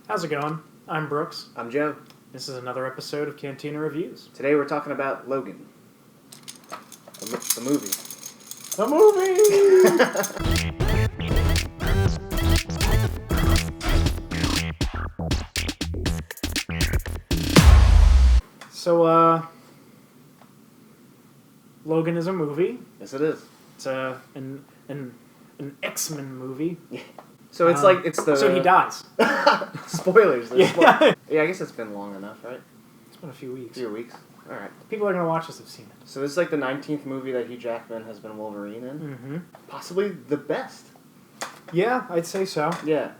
How's it going? I'm Brooks. I'm Joe. This is another episode of Cantina Reviews. Today we're talking about Logan. The movie. The movie! So, Logan is a movie. Yes, it is. It's an X-Men movie. Yeah. So it's So he dies. Spoilers. Yeah. Yeah, I guess it's been long enough, right? It's been a few weeks. A few weeks. All right. People are going to watch this have seen it. So this is like the 19th movie that Hugh Jackman has been Wolverine in. Mm-hmm. Possibly the best. Yeah, I'd say so. Yeah.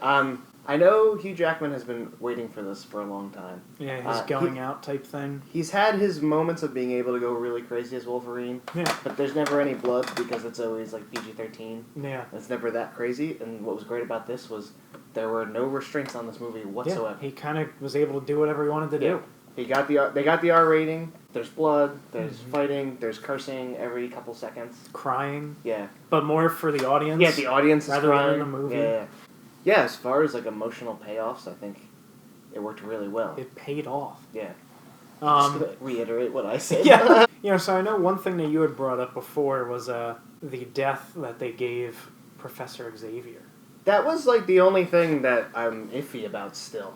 I know Hugh Jackman has been waiting for this for a long time. Yeah, his going out type thing. He's had his moments of being able to go really crazy as Wolverine. Yeah. But there's never any blood because it's always like PG-13. Yeah. It's never that crazy. And what was great about this was there were no restraints on this movie whatsoever. Yeah, he kind of was able to do whatever he wanted to do. They got the R rating. There's blood. There's fighting. There's cursing every couple seconds. Crying. Yeah. But more for the audience. Yeah, the audience is rather crying. than the movie. Yeah. Yeah, as far as like emotional payoffs, I think it worked really well. It paid off. Yeah. Just to reiterate what I said. Yeah. So I know one thing that you had brought up before was the death that they gave Professor Xavier. That was like the only thing that I'm iffy about still.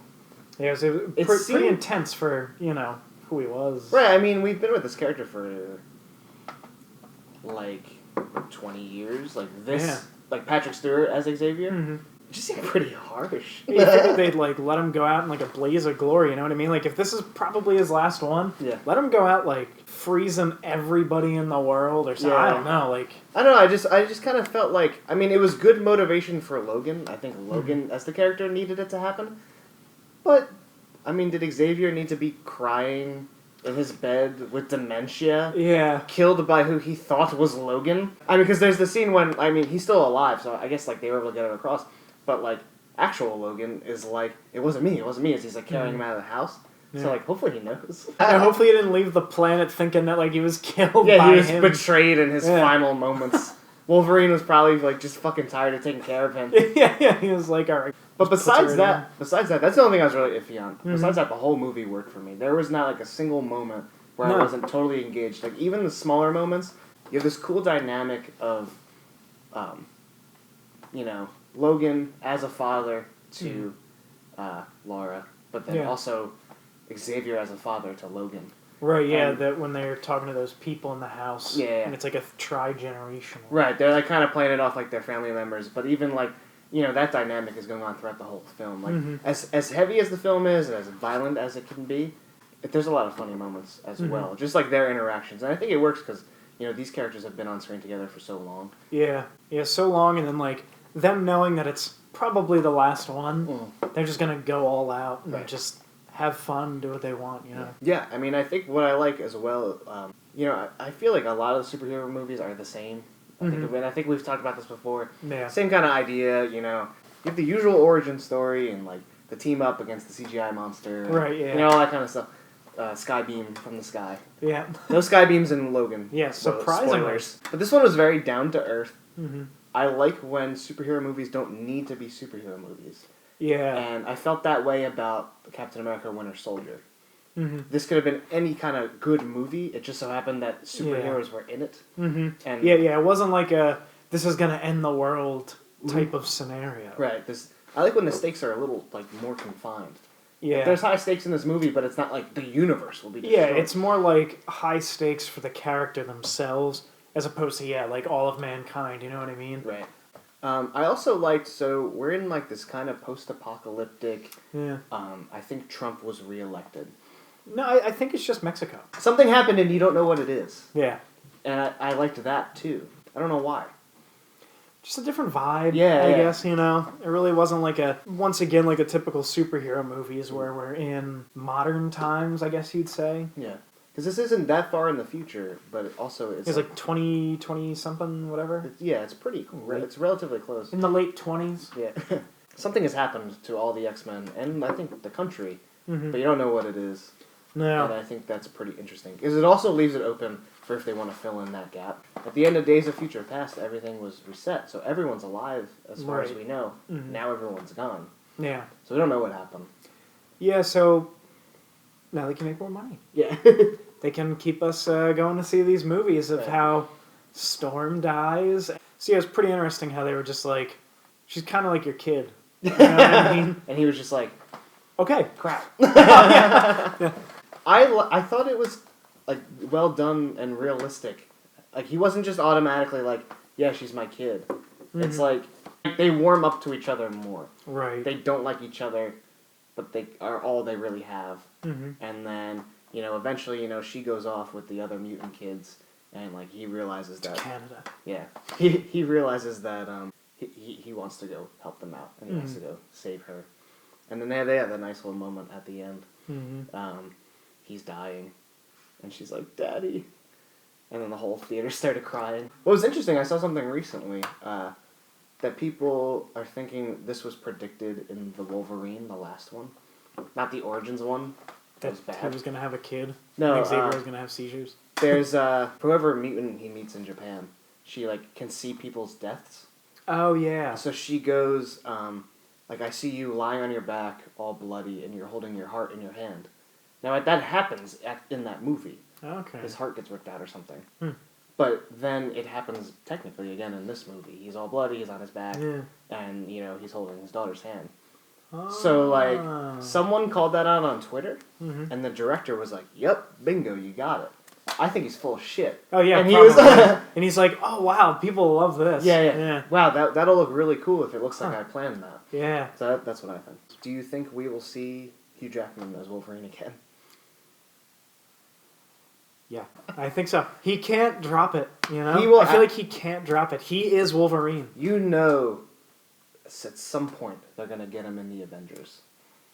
Yeah, it was pretty intense for, who he was. Right, I mean, we've been with this character for, like, 20 years. Like, like, Patrick Stewart as Xavier. Mm-hmm. It just seemed pretty harsh. You figured they'd, let him go out in, a blaze of glory, you know what I mean? Like, if this is probably his last one, let him go out, freezing everybody in the world or something. Yeah. I don't know, I don't know, I just kind of felt like, I mean, it was good motivation for Logan. I think Logan, as the character, needed it to happen. But, I mean, did Xavier need to be crying in his bed with dementia? Yeah. Killed by who he thought was Logan? I mean, because there's the scene when, I mean, he's still alive, so I guess, they were able to get it across. But, actual Logan is it wasn't me, as he's, carrying him out of the house. Yeah. So, hopefully he knows. Yeah, hopefully he didn't leave the planet thinking that, he was killed by him. Yeah, he was betrayed in his final moments. Wolverine was probably, just fucking tired of taking care of him. Yeah, he was like, alright. But besides that, that's the only thing I was really iffy on. Mm-hmm. Besides that, the whole movie worked for me. There was not, a single moment where I wasn't totally engaged. Even the smaller moments, you have this cool dynamic of, Logan as a father to Laura, but then also Xavier as a father to Logan. Right, yeah, that when they're talking to those people in the house, and it's a tri-generational. Right, they're kind of playing it off like they're family members, but even that dynamic is going on throughout the whole film. As heavy as the film is, and as violent as it can be, there's a lot of funny moments as well. Just their interactions, and I think it works because these characters have been on screen together for so long. Yeah, so long, and then them knowing that it's probably the last one, they're just gonna go all out and just have fun, do what they want, Yeah, I mean, I think what I like as well, I feel like a lot of the superhero movies are the same. I think we've talked about this before. Yeah. Same kind of idea, you have the usual origin story and, the team up against the CGI monster. Right, yeah. All that kind of stuff. Skybeam from the sky. Yeah. No Skybeams in Logan. Yeah, surprisingly. Spoilers. But this one was very down to earth. Mm-hmm. I like when superhero movies don't need to be superhero movies. Yeah. And I felt that way about Captain America Winter Soldier. Mm-hmm. This could have been any kind of good movie. It just so happened that superheroes were in it. Mm-hmm. And it wasn't this is going to end the world type of scenario. Right. I like when the stakes are a little more confined. Yeah. There's high stakes in this movie, but it's not the universe will be destroyed. Yeah, it's more high stakes for the character themselves as opposed to, all of mankind, you know what I mean? Right. I also liked, so we're in this kind of post-apocalyptic, I think Trump was reelected. No, I think it's just Mexico. Something happened and you don't know what it is. Yeah. And I liked that too. I don't know why. Just a different vibe, I guess, It really wasn't once again, a typical superhero movies where we're in modern times, I guess you'd say. Yeah. Because this isn't that far in the future, but it also it's... It's 20-something, whatever? It's pretty cool. It's relatively close. In the late 20s? Yeah. Something has happened to all the X-Men, and I think the country, but you don't know what it is. No. And I think that's pretty interesting. Because it also leaves it open for if they want to fill in that gap. At the end of Days of Future Past, everything was reset, so everyone's alive as far as we know. Mm-hmm. Now everyone's gone. Yeah. So we don't know what happened. Yeah, so now they can make more money. Yeah. They can keep us going to see these movies of how Storm dies. So yeah, it's pretty interesting how they were just like, she's kind of like your kid. You know what I mean? And he was just like, okay, crap. yeah. I thought it was like well done and realistic. Like he wasn't just automatically like, yeah, she's my kid. Mm-hmm. It's like they warm up to each other more. Right. They don't like each other, but they are all they really have. Mm-hmm. And then, eventually, she goes off with the other mutant kids, and like he realizes that Canada. Yeah. He realizes that he wants to go help them out, and he wants to go save her. And then they have that nice little moment at the end. Mm-hmm. He's dying, and she's like, "Daddy," and then the whole theater started crying. What was interesting, I saw something recently that people are thinking this was predicted in the Wolverine, the last one, not the Origins one. That was bad. He was gonna have a kid. No, Xavier was gonna have seizures. There's whoever mutant he meets in Japan, she like can see people's deaths. Oh yeah. So she goes, like, I see you lying on your back, all bloody, and you're holding your heart in your hand. Now that happens in that movie. Okay. His heart gets ripped out or something. But then it happens technically again in this movie. He's all bloody, he's on his back, and he's holding his daughter's hand. Oh. So like someone called that out on Twitter, and the director was like, "Yep, bingo, you got it." I think he's full of shit. Oh yeah, and he was, and he's like, "Oh wow, people love this." Yeah. Wow, that'll look really cool if it looks like I planned that. Yeah. So that's what I think. Do you think we will see Hugh Jackman as Wolverine again? Yeah, I think so. He can't drop it, He will. I feel like he can't drop it. He is Wolverine. At some point they're gonna get him in the Avengers.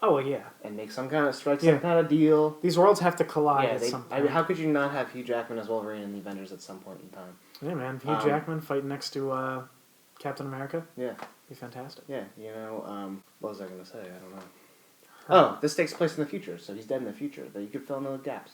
Oh yeah. And make some kind of deal. These worlds have to collide at some point. How could you not have Hugh Jackman as Wolverine in the Avengers at some point in time? Yeah, man. Hugh Jackman fighting next to Captain America. Yeah. Be fantastic. Yeah, what was I gonna say? I don't know. Oh, this takes place in the future, so he's dead in the future. That you could fill in the gaps.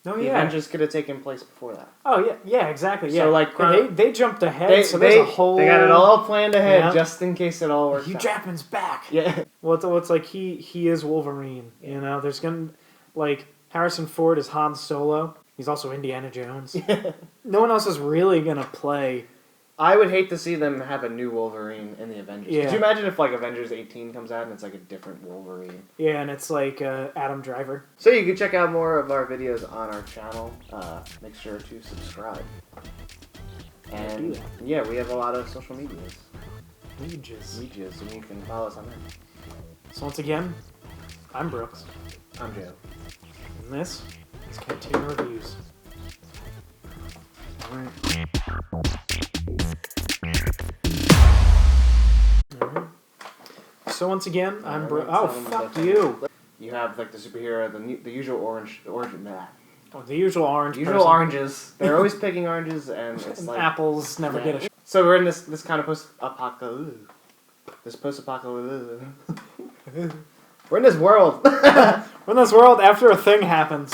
Oh, the Avengers could have taken place before that. Oh, yeah, exactly. Yeah. So, like, they jumped ahead, so there's a whole... They got it all planned ahead, just in case it all works Hugh Jackman's back! Yeah. Well, it's like he is Wolverine, There's gonna... Like, Harrison Ford is Han Solo. He's also Indiana Jones. No one else is really gonna play... I would hate to see them have a new Wolverine in the Avengers. Yeah. Could you imagine if, like, Avengers 18 comes out and it's, like, a different Wolverine? Yeah, and it's, like, Adam Driver. So you can check out more of our videos on our channel. Make sure to subscribe. And, yeah, we have a lot of social medias. Medias, and you can follow us on there. So once again, I'm Brooks. I'm Joe. And this is Cantina Reviews. Alright. So once again, I'm Oh, fuck you! You have like the superhero, the usual orange man. Oh, the usual orange. Oranges. They're always picking oranges, and it's and like apples never get a. So we're in this kind of post-apocalypse. We're in this world. We're in this world after a thing happens.